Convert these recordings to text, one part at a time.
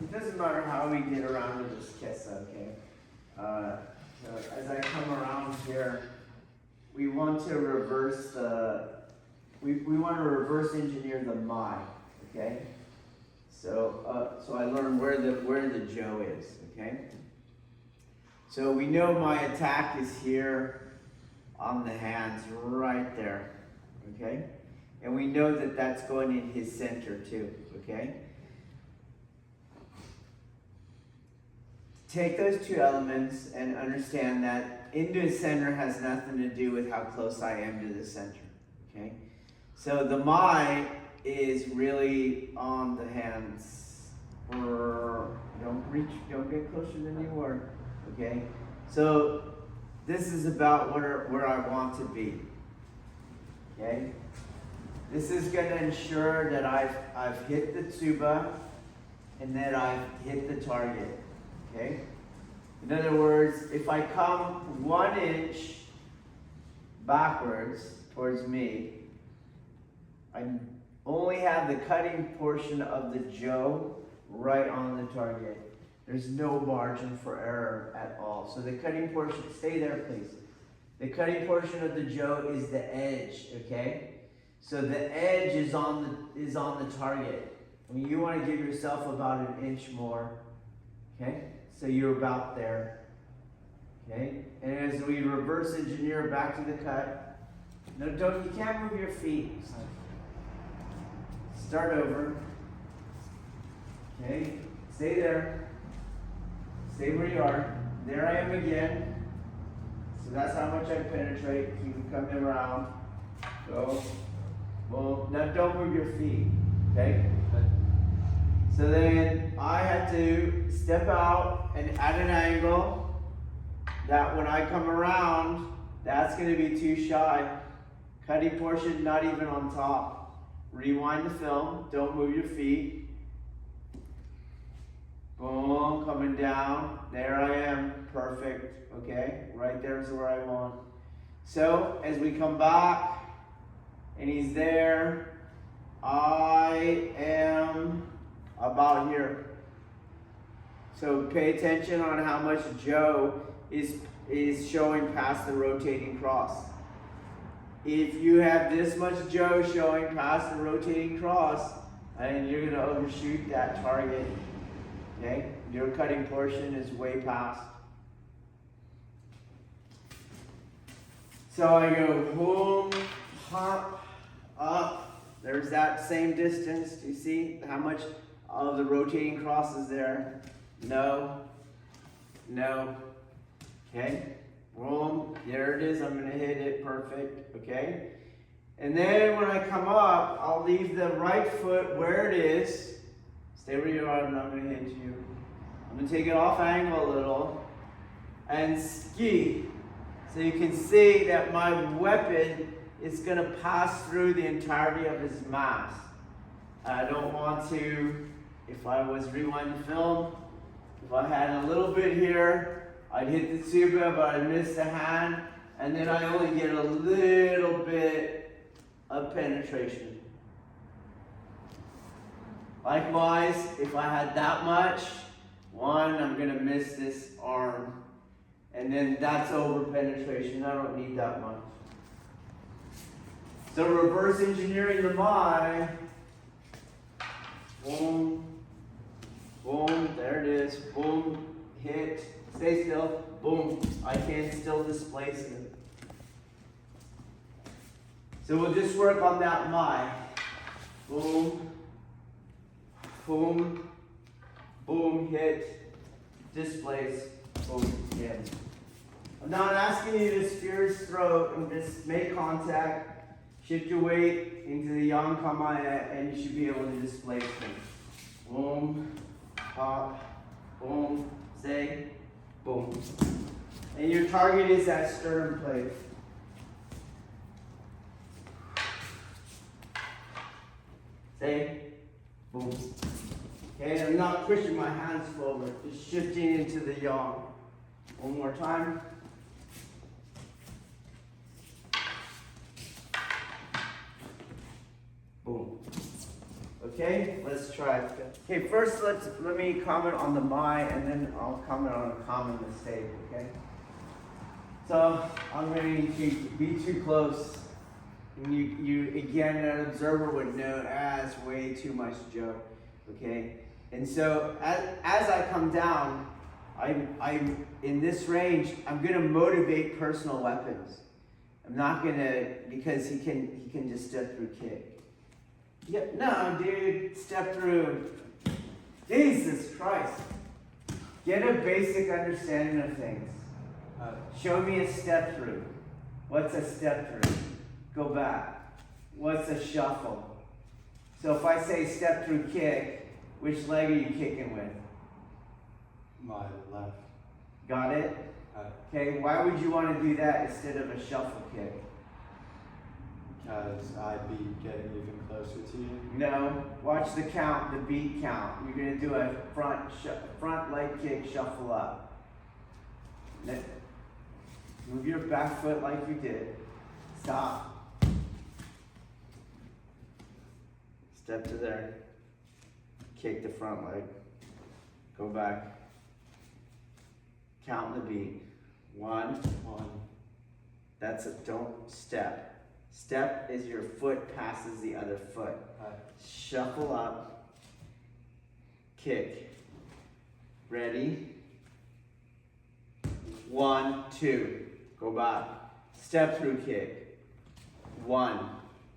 It doesn't matter how we get around to this kesa, okay? So as I come around here, we want to reverse the, we want to reverse engineer the mai, okay? So I learned where the jo is, okay? So we know my attack is here on the hands, right there, okay? And we know that that's going in his center too, okay? Take those two elements and understand that into the center has nothing to do with how close I am to the center, okay? So the mai is really on the hands. Don't reach, don't get closer than you were, okay? So this is about where I want to be, okay? This is going to ensure that I've hit the tsuba and that I've hit the target, okay? In other words, if I come 1 inch backwards towards me, I only have the cutting portion of the jo right on the target. There's no margin for error at all. So the cutting portion, stay there please. The cutting portion of the jo is the edge, okay? So the edge is on the target. I mean, you want to give yourself about 1 inch more, okay? So you're about there, okay? And as we reverse engineer back to the cut, no, you can't move your feet. Start over, okay? Stay there. Stay where you are. There I am again. So that's how much I penetrate. Keep coming around. Go. Well, now don't move your feet, okay? So then I had to step out and at an angle that when I come around, that's going to be too shy. Cutting portion not even on top. Rewind the film. Don't move your feet. Boom, coming down. There I am. Perfect. Okay, right there is where I want. So as we come back and he's there, I am about here. So pay attention on how much jo is showing past the rotating cross. If you have this much jo showing past the rotating cross, and you're going to overshoot that target. Okay? Your cutting portion is way past. So I go boom, hop, up. There's that same distance. Do you see how much of the rotating cross is there? No. No. Okay? Boom. There it is. I'm going to hit it. Perfect. Okay? And then when I come up, I'll leave the right foot where it is. Stay where you are. I'm not going to hit you. I'm going to take it off angle a little and ski. So you can see that my weapon is going to pass through the entirety of his mass. I don't want to, if I was rewind the film, if I had a little bit here, I'd hit the tsuba, but I'd miss the hand, and then I only get a little bit of penetration. Likewise, if I had that much, one, I'm going to miss this arm. And then that's over penetration. I don't need that much. So reverse engineering the mai. Boom. Boom. There it is. Boom. Hit. Stay still. Boom. I can still displace it. So we'll just work on that mai. Boom. Boom. Boom. Hit. Displace. Boom. Again. I'm not asking you to spear his throat and just make contact, shift your weight into the yang kamaya, and you should be able to displace him. Boom, pop, boom, stay, boom. And your target is that sternum plate. Stay, boom. Okay, I'm not pushing my hands forward, just shifting into the yang. One more time. Boom. Okay, let's try it. Okay, first let me comment on the my, and then I'll comment on a common mistake, okay? So I'm going to be too close. And you again, an observer would know as way too much Joe, okay? And so as I come down, I'm in this range. I'm going to motivate personal weapons. I'm not going to, because he can just step through kick. Yeah, no, dude, step through. Jesus Christ. Get a basic understanding of things. Show me a step through. What's a step through? Go back. What's a shuffle? So if I say step through kick, which leg are you kicking with? My left. Got it? Okay, why would you want to do that instead of a shuffle kick? Because I'd be getting even closer to you. No, watch the count, the beat count. You're going to do a front leg kick, shuffle up. Move your back foot like you did. Stop. Step to there. Kick the front leg. Go back. Count the beat. 1. That's it. Don't step. Step is your foot passes the other foot. Shuffle up. Kick. Ready? 1, 2. Go back. Step through kick. 1.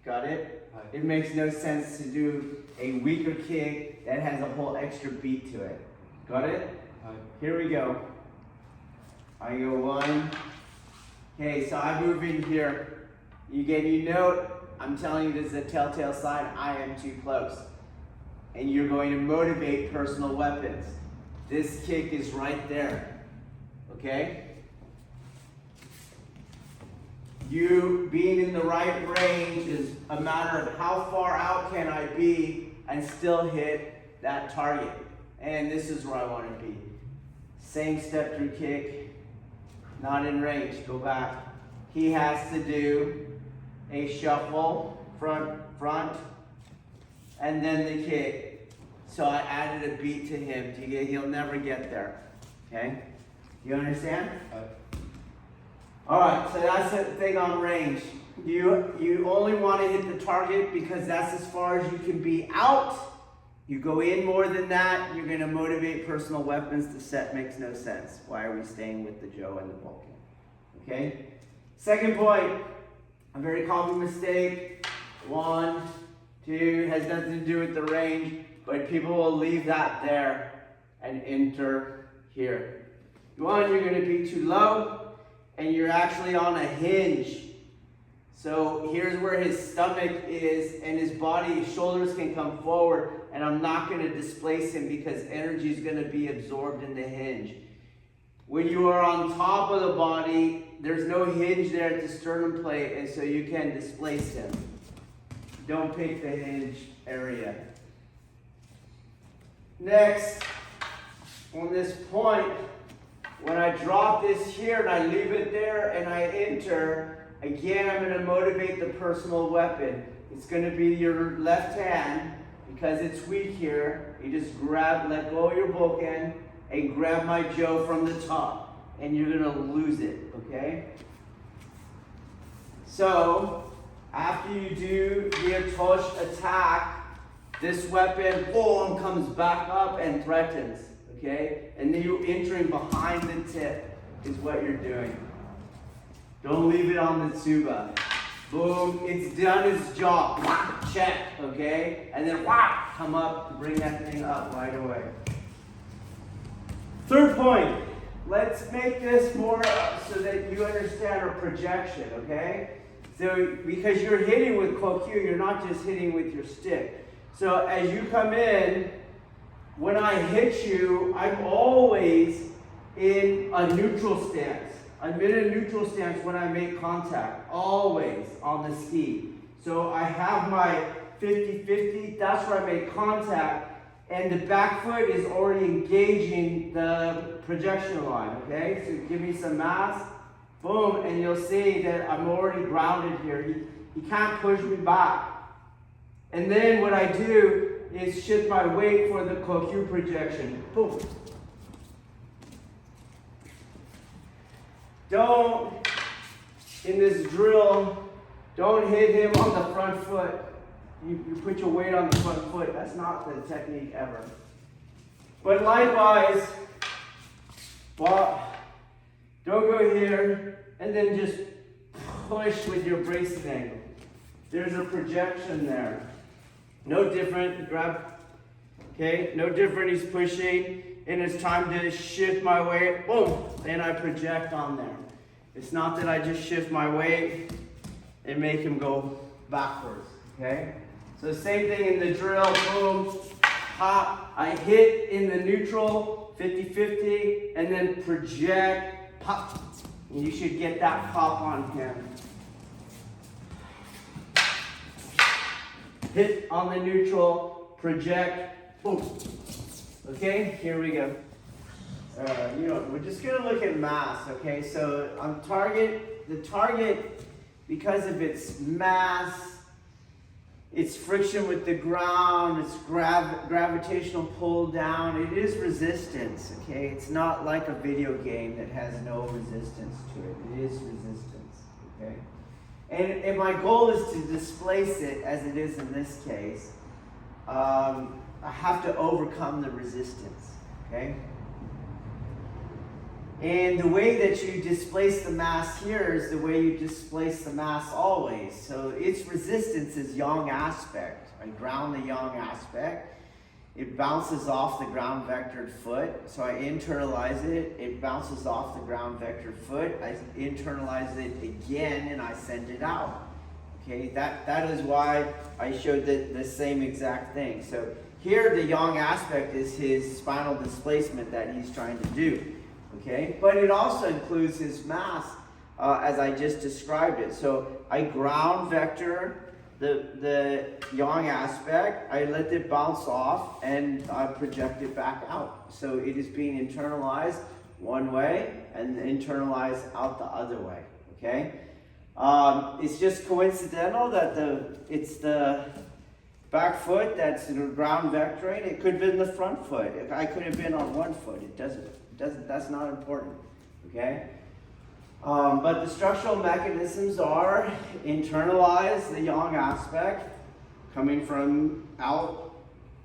Got it? It makes no sense to do a weaker kick that has a whole extra beat to it. Got it? Here we go. I go 1. Okay, so I move in here. You note, I'm telling you this is a telltale sign, I am too close. And you're going to motivate personal weapons. This kick is right there. Okay? You being in the right range is a matter of how far out can I be and still hit that target. And this is where I want to be. Same step through kick, not in range, go back. He has to do a shuffle, front, and then the kick. So I added a beat to him. He'll never get there. Okay? You understand? Alright, so that's the thing on range. You only want to hit the target because that's as far as you can be out. You go in more than that, you're going to motivate personal weapons. The set makes no sense. Why are we staying with the Joe and the Vulcan? Okay? Second point, a very common mistake. 1, 2, has nothing to do with the range, but people will leave that there and enter here. 1, you're going to be too low, and you're actually on a hinge. So here's where his stomach is, and his body, his shoulders can come forward, and I'm not going to displace him because energy is going to be absorbed in the hinge. When you are on top of the body, there's no hinge there at the sternum plate, and so you can displace him. Don't pick the hinge area. Next, on this point, when I drop this here and I leave it there and I enter, again, I'm going to motivate the personal weapon. It's going to be your left hand, because it's weak here. You just let go of your Vulcan and grab my Joe from the top, and you're going to lose it, okay? So, after you do the Atosh attack, this weapon, boom, comes back up and threatens, okay? And then you're entering behind the tip is what you're doing. Don't leave it on the tsuba. Boom, it's done its job. Check, okay? And then come up, bring that thing up right away. Third point, let's make this more so that you understand our projection, okay? So, because you're hitting with Kokyu, you're not just hitting with your stick. So as you come in, when I hit you, I'm always in a neutral stance. I'm in a neutral stance when I make contact, always on the ski. So I have my 50-50, that's where I make contact, and the back foot is already engaging the projection line, okay? So give me some mass, boom, and you'll see that I'm already grounded here. He can't push me back. And then what I do, is shift my weight for the Kokyu projection. Boom. Don't, in this drill, don't hit him on the front foot. You put your weight on the front foot. That's not the technique ever. But likewise, well, don't go here and then just push with your bracing angle. There's a projection there. No different. Grab. Okay, no different. He's pushing, and it's time to shift my weight. Boom, and I project on there. It's not that I just shift my weight and make him go backwards. Okay, so same thing in the drill. Boom, pop. I hit in the neutral, 50-50, and then project, pop. And you should get that pop on him. Hit on the neutral, project, boom. Okay, here we go. We're just gonna look at mass, okay? So on target, the target, because of its mass, its friction with the ground, its gravitational pull down, it is resistance, okay? It's not like a video game that has no resistance to it. It is resistance, okay? And my goal is to displace it as it is in this case. I have to overcome the resistance, okay? And the way that you displace the mass here is the way you displace the mass always. So its resistance is yang aspect. I ground the yang aspect. It bounces off the ground vectored foot. So I internalize it. It bounces off the ground vectored foot. I internalize it again and I send it out. Okay, that is why I showed the same exact thing. So here the yang aspect is his spinal displacement that he's trying to do. Okay, but it also includes his mass as I just described it. So I ground vector the yang aspect, I let it bounce off and I project it back out. So it is being internalized one way and internalized out the other way. Okay, it's just coincidental that it's the back foot that's ground vectoring. It could have been the front foot. I could have been on one foot. It doesn't. That's not important, okay? But the structural mechanisms are internalize the yang aspect, coming from out,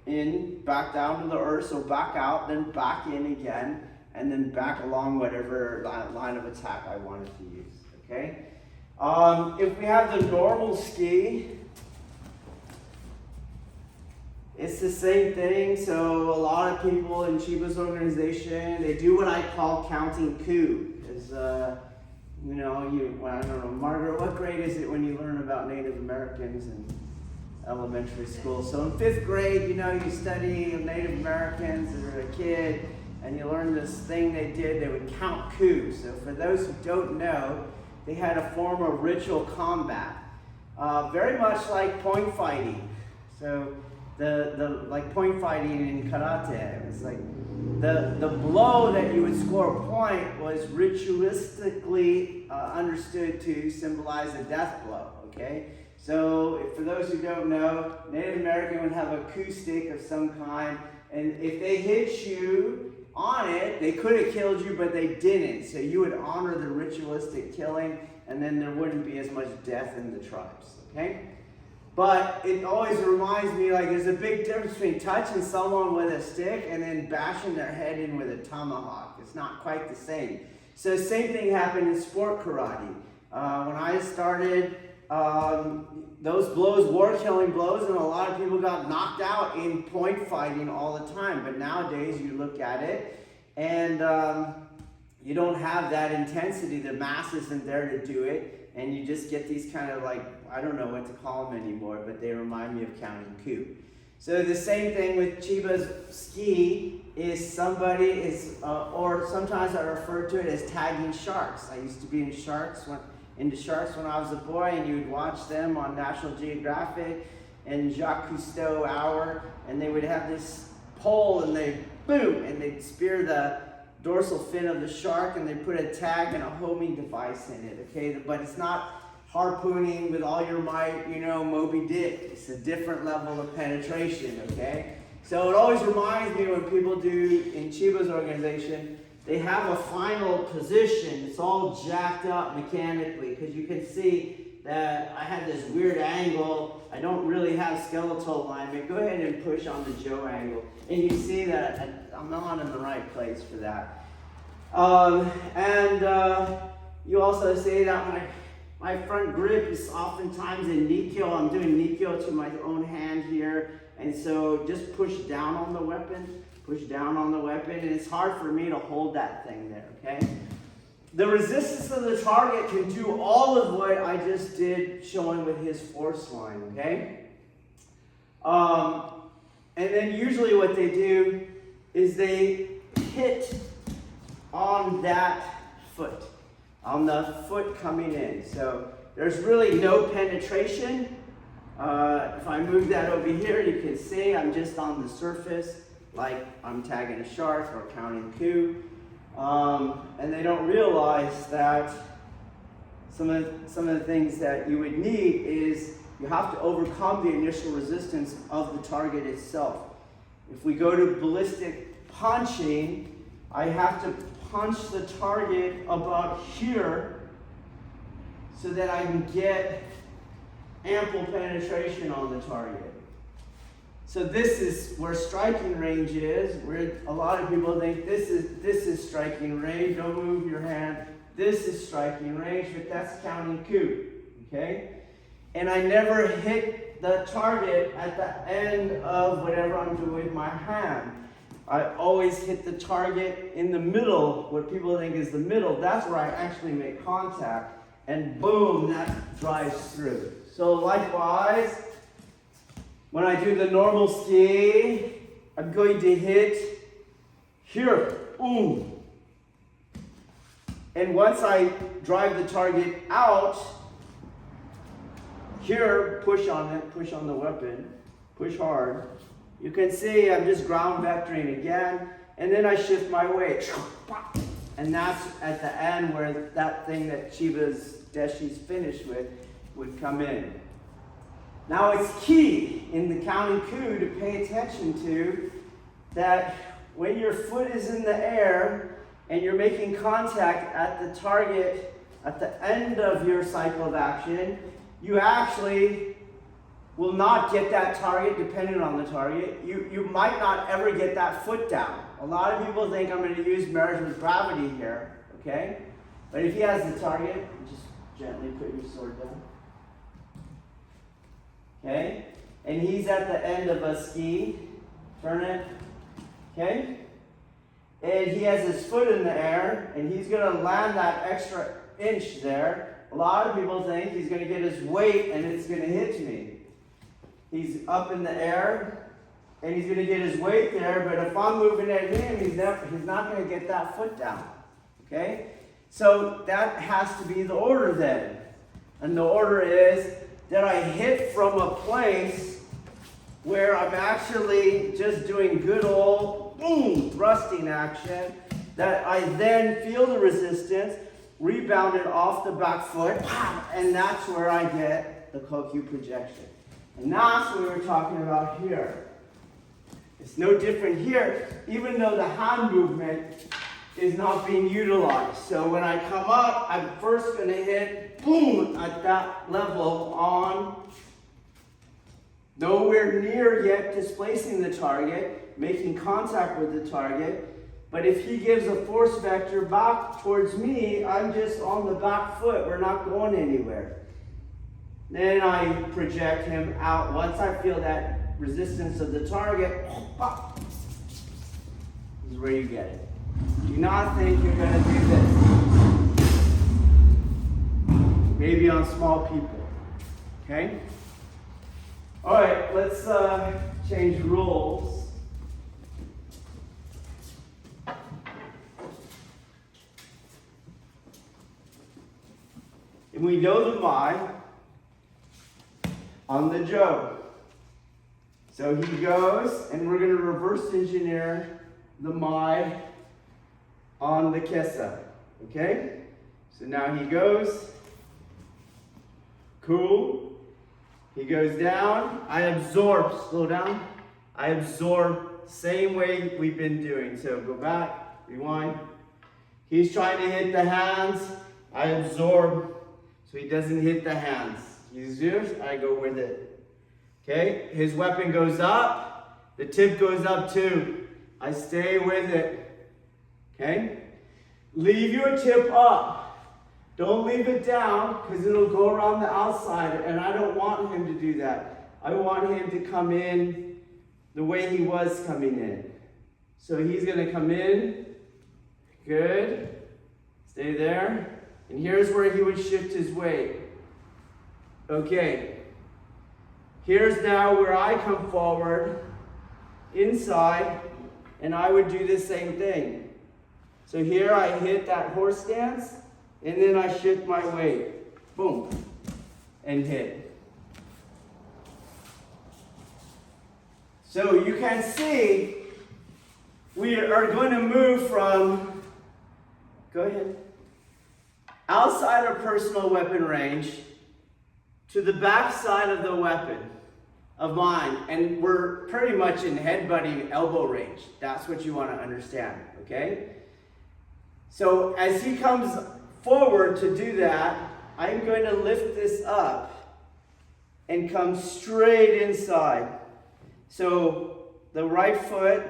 in, back down to the earth, so back out, then back in again, and then back along whatever line of attack I wanted to use, okay? If we have the normal ski, it's the same thing. So a lot of people in Chiba's organization, they do what I call counting coup. Is I don't know, Margaret, what grade is it when you learn about Native Americans in elementary school? So in 5th grade, you study Native Americans as a kid, and you learn this thing they did. They would count coups. So for those who don't know, they had a form of ritual combat, very much like point fighting. So the like point fighting in karate, it was like the blow that you would score a point was ritualistically understood to symbolize a death blow. Okay, so for those who don't know, Native American would have a coup stick of some kind, and if they hit you on it, they could have killed you, but they didn't. So you would honor the ritualistic killing, and then there wouldn't be as much death in the tribes. Okay. But it always reminds me, like, there's a big difference between touching someone with a stick and then bashing their head in with a tomahawk. It's not quite the same. So same thing happened in sport karate. When I started, those blows were killing blows, and a lot of people got knocked out in point fighting all the time. But nowadays, you look at it, and you don't have that intensity. The mass isn't there to do it, and you just get these kind of like, I don't know what to call them anymore, but they remind me of counting coup. So the same thing with Chiba's ski is somebody is, or sometimes I refer to it as tagging sharks. I used to be into sharks when I was a boy, and you would watch them on National Geographic and Jacques Cousteau Hour, and they would have this pole and they boom, and they'd spear the dorsal fin of the shark and they put a tag and a homing device in it, okay? But it's not harpooning with all your might, you know, Moby Dick. It's a different level of penetration, okay? So it always reminds me when people do in Chiba's organization, they have a final position. It's all jacked up mechanically because you can see that I had this weird angle. I don't really have skeletal alignment. Go ahead and push on the Joe angle. And you see that I'm not in the right place for that. You also see that my front grip is oftentimes in Nikkyo. I'm doing Nikkyo to my own hand here. And so just push down on the weapon, and it's hard for me to hold that thing there, okay? The resistance of the target can do all of what I just did showing with his force line, okay? And then usually what they do is they hit on that foot, on the foot coming in. So there's really no penetration. If I move that over here, you can see I'm just on the surface, like I'm tagging a shark or counting coup. And they don't realize that some of the things that you would need is you have to overcome the initial resistance of the target itself. If we go to ballistic punching, I have to punch the target about here so that I can get ample penetration on the target. So this is where striking range is, where a lot of people think this is striking range. Don't move your hand. This is striking range, but that's counting coup, okay? And I never hit the target at the end of whatever I'm doing with my hand. I always hit the target in the middle, what people think is the middle. That's where I actually make contact, and boom, that drives through. So likewise, when I do the normal ski, I'm going to hit here, boom. And once I drive the target out, here, push on it, push on the weapon, push hard. You can see I'm just ground vectoring again, and then I shift my weight. And that's at the end where that thing that Chiba's Deshi's finished with would come in. Now it's key in the counting coup to pay attention to that when your foot is in the air and you're making contact at the target at the end of your cycle of action, you actually will not get that target depending on the target. You might not ever get that foot down. A lot of people think I'm going to use marriage with gravity here, okay? But if he has the target, just gently put your sword down. Okay? And he's at the end of a ski. Turn it. Okay? And he has his foot in the air, and he's going to land that extra inch there. A lot of people think he's going to get his weight, and it's going to hit me. He's up in the air, and he's going to get his weight there, but if I'm moving at him, he's not going to get that foot down. Okay? So that has to be the order then. And the order is that I hit from a place where I'm actually just doing good old boom thrusting action, that I then feel the resistance, rebound it off the back foot, and that's where I get the Kokyu projection. And that's what we were talking about here. It's no different here, even though the hand movement is not being utilized. So when I come up, I'm first going to hit, boom, at that level on, nowhere near yet displacing the target, making contact with the target. But if he gives a force vector back towards me, I'm just on the back foot. We're not going anywhere. Then I project him out. Once I feel that resistance of the target, this is where you get it. Do not think you're going to do this. Maybe on small people. Okay? All right, let's change rules. And we know the Mai on the Joe. So he goes, and we're going to reverse engineer the Mai on the Kesa. Okay? So now he goes, Cool. He goes down. I absorb. Slow down. I absorb. Same way we've been doing. So go back. Rewind. He's trying to hit the hands. I absorb so he doesn't hit the hands. He's yours. I go with it. Okay. His weapon goes up. The tip goes up too. I stay with it. Okay. Leave your tip up. Don't leave it down because it'll go around the outside, and I don't want him to do that. I want him to come in the way he was coming in. So he's going to come in. Good. Stay there. And here's where he would shift his weight. Okay. Here's now where I come forward, inside, and I would do the same thing. So here I hit that horse stance, and then I shift my weight. Boom. And hit. So you can see we are going to move from, go ahead, outside of personal weapon range to the back side of the weapon of mine. And we're pretty much in headbutting elbow range. That's what you want to understand, okay? So as he comes forward to do that, I'm going to lift this up and come straight inside. So the right foot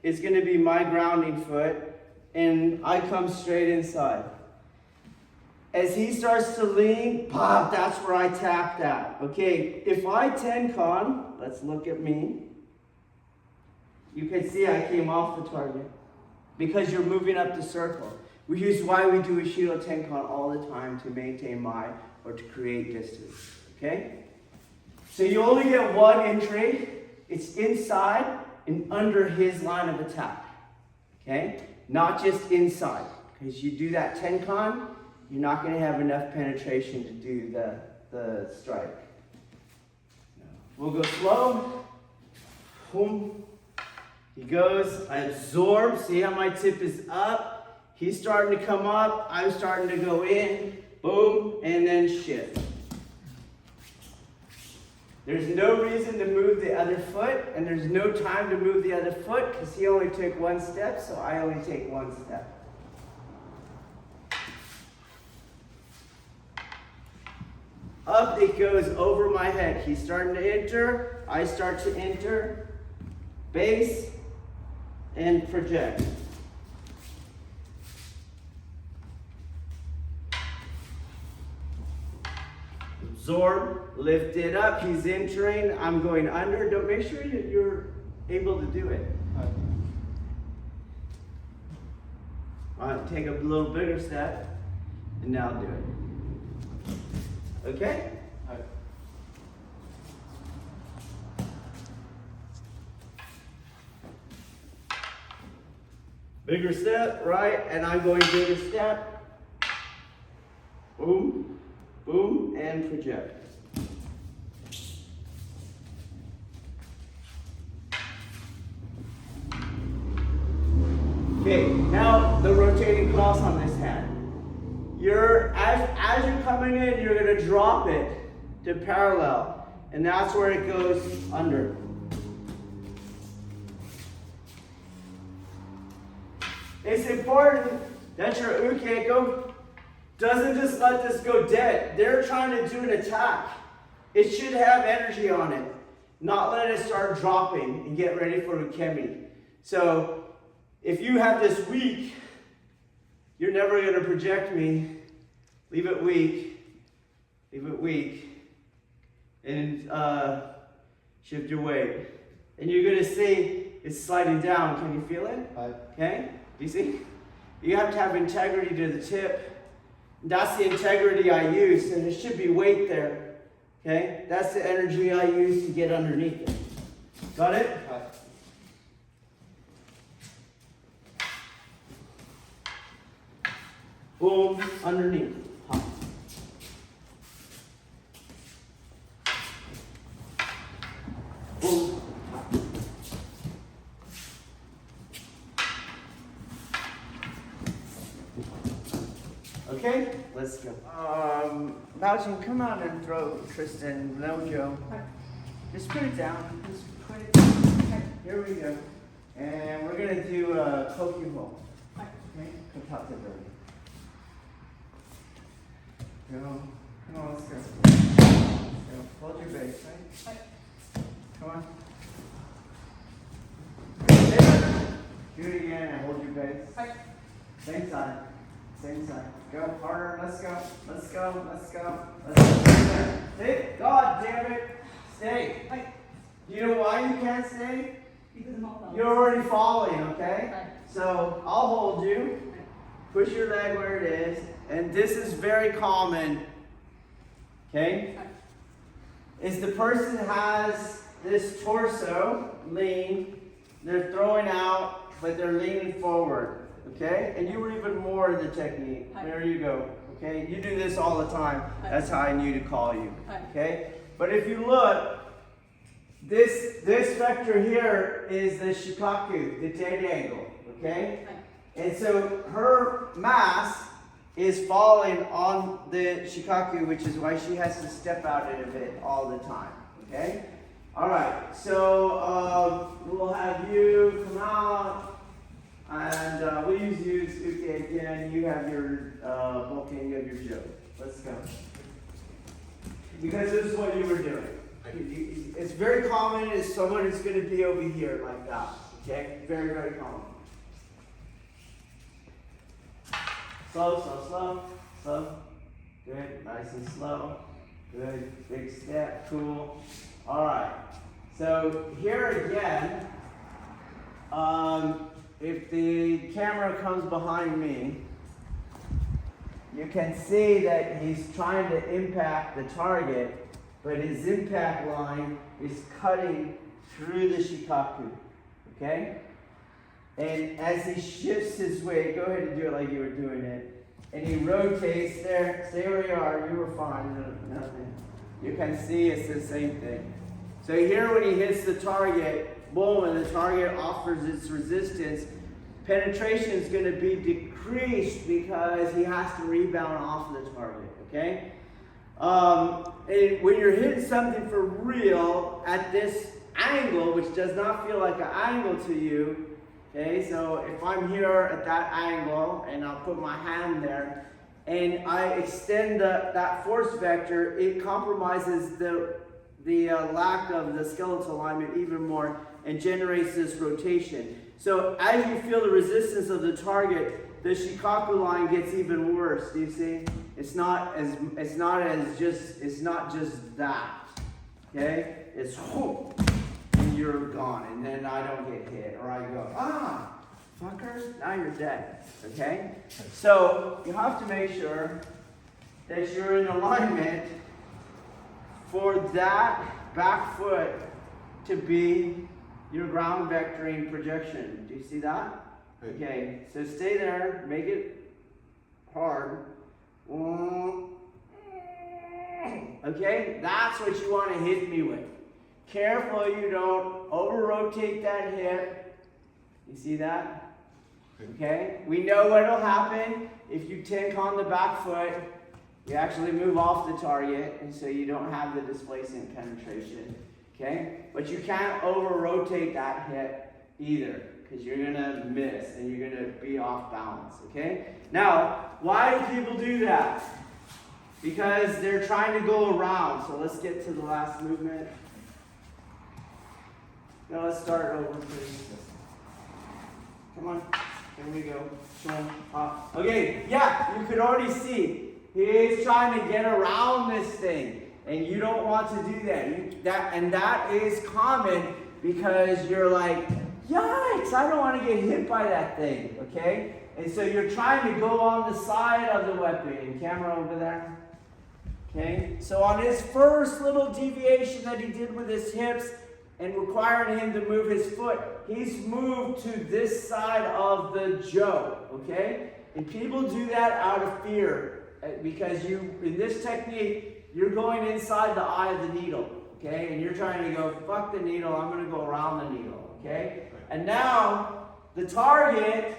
is going to be my grounding foot, and I come straight inside. As he starts to lean, pop, that's where I tap that. Okay, if I ten-con, let's look at me. You can see I came off the target because you're moving up the circle. Which is why we do a Aikido ten-con all the time, to maintain or to create distance. Okay? So you only get one entry. It's inside and under his line of attack. Okay? Not just inside. Because you do that ten-con, you're not going to have enough penetration to do the strike. We'll go slow. Boom. He goes. I absorb. See how my tip is up? He's starting to come up. I'm starting to go in. Boom. And then shift. There's no reason to move the other foot, and there's no time to move the other foot because he only took one step, so I only take one step. Up it goes over my head. He's starting to enter. I start to enter. Base and project. Absorb, lift it up. He's entering. I'm going under. Don't make sure you're able to do it. All right, take a little bigger step, and now do it. Okay? Bigger step, right? And I'm going bigger step. Boom, boom, and project. Okay, now the rotating cross on this hand. As you're coming in, you're going to drop it to parallel, and that's where it goes under. It's important that your ukeiko doesn't just let this go dead. They're trying to do an attack. It should have energy on it, not let it start dropping and get ready for ukemi. So if you have this weak, you're never going to project me. Leave it weak. Leave it weak. And shift your weight. And you're going to see it's sliding down. Can you feel it? Okay? Do you see? You have to have integrity to the tip. That's the integrity I use. And there should be weight there. Okay? That's the energy I use to get underneath it. Got it? Boom, underneath. Hop. Boom. Okay, let's go. Baojin, come out and throw Tristan, no Joe. Just put it down. Just put it down. Here we go. And we're gonna do a Kokyuho. Okay, Kotate Bird. Go. Come on, let's go. Go. Hold your base, right? Come on. Do it again and hold your base. Same side. Same side. Go harder. Let's go. Let's go. Let's go. Let's go. Stay. God damn it. Stay. You know why you can't stay? You're already falling, okay? So I'll hold you. Push your leg where it is. And this is very common. Okay? Is the person has this torso lean, they're throwing out, but they're leaning forward. Okay? And you were even more in the technique. There you go. Okay? You do this all the time. That's how I knew to call you. Okay? But if you look, this vector here is the shikaku, the dead angle. Okay? And so her mass is falling on the shikaku, which is why she has to step out in a bit all the time. Okay? Alright, so we'll have you come out, and we'll use you, Uke, again. You have your Vulcan, you have your Joe. Let's go. Because this is what you were doing. It's very common is someone is going to be over here like that. Okay? Very, very common. Slow, slow, slow, slow. Good, nice and slow. Good, big step, cool. All right. So here again, if the camera comes behind me, you can see that he's trying to impact the target, but his impact line is cutting through the shikaku. Okay? And as he shifts his weight, go ahead and do it like you were doing it. And he rotates there. Stay where you are. You were fine. Nothing. You can see it's the same thing. So here when he hits the target, boom, and the target offers its resistance, penetration is going to be decreased because he has to rebound off the target. Okay? And when you're hitting something for real at this angle, which does not feel like an angle to you, okay, so if I'm here at that angle and I'll put my hand there and I extend that force vector, it compromises the lack of the skeletal alignment even more and generates this rotation. So as you feel the resistance of the target, the shikaku line gets even worse. Do you see? It's not just that. Okay? It's whoop. You're gone, and then I don't get hit, or I go, fucker, now you're dead, okay? So you have to make sure that you're in alignment for that back foot to be your ground vectoring projection. Do you see that? Okay, so stay there, make it hard. Okay, that's what you want to hit me with. Careful you don't over-rotate that hip. You see that? Okay? We know what will happen if you tick on the back foot. You actually move off the target, and so you don't have the displacement penetration. Okay? But you can't over-rotate that hip either, because you're going to miss, and you're going to be off balance. Okay? Now, why do people do that? Because they're trying to go around. So let's get to the last movement. Now let's start over, please. Come on. Here we go. Okay, yeah, you could already see. He's trying to get around this thing. And you don't want to do that. And that is common because you're like, yikes, I don't want to get hit by that thing. Okay? And so you're trying to go on the side of the weapon. Camera over there. Okay? So on his first little deviation that he did with his hips, and requiring him to move his foot, he's moved to this side of the Joe, okay? And people do that out of fear because in this technique, you're going inside the eye of the needle, okay? And you're trying to go, fuck the needle, I'm going to go around the needle, okay? And now, the target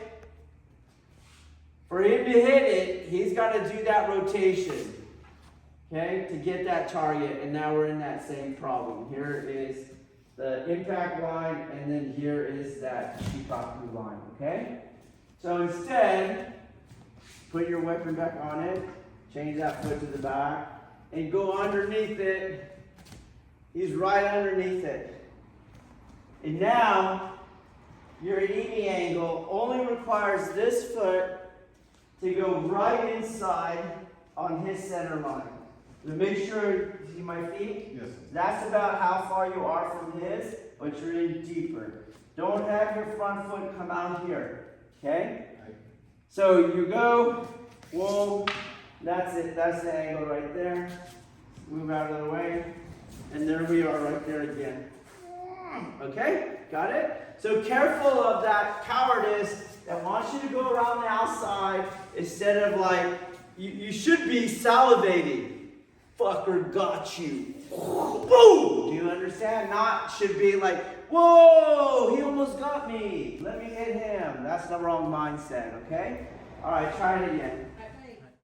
For him to hit it, he's got to do that rotation, okay, to get that target. And now we're in that same problem. Here is the impact line, and then here is that shikaku line, okay? So instead, put your weapon back on it, change that foot to the back, and go underneath it. He's right underneath it. And now, your imi angle only requires this foot to go right inside on his center line. So make sure, you see my feet? Yes. That's about how far you are from his, but you're in deeper. Don't have your front foot come out here, okay? So you go, whoa, that's it, that's the angle right there. Move out of the way, and there we are right there again. Okay, got it? So careful of that cowardice that wants you to go around the outside instead of like, you should be salivating. Fucker got you. Boom! Do you understand? Not should be like, whoa, he almost got me. Let me hit him. That's the wrong mindset, okay? All right, try it again.